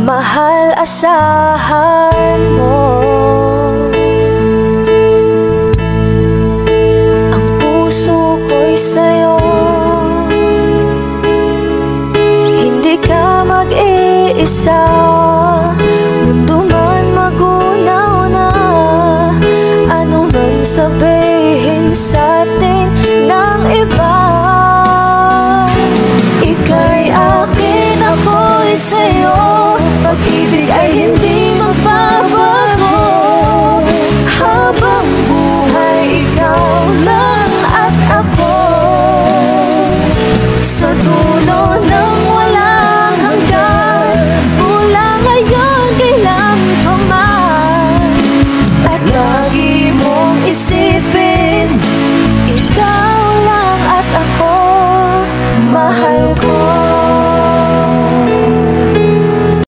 Mahal, asahan mo ang puso ko'y sa'yo. Hindi ka mag-iisa, mundo man magunaw na. Ano man sabihin sa'tin ng iba, ika'y akin, ako'y sa'yo. Pag-ibig ay hindi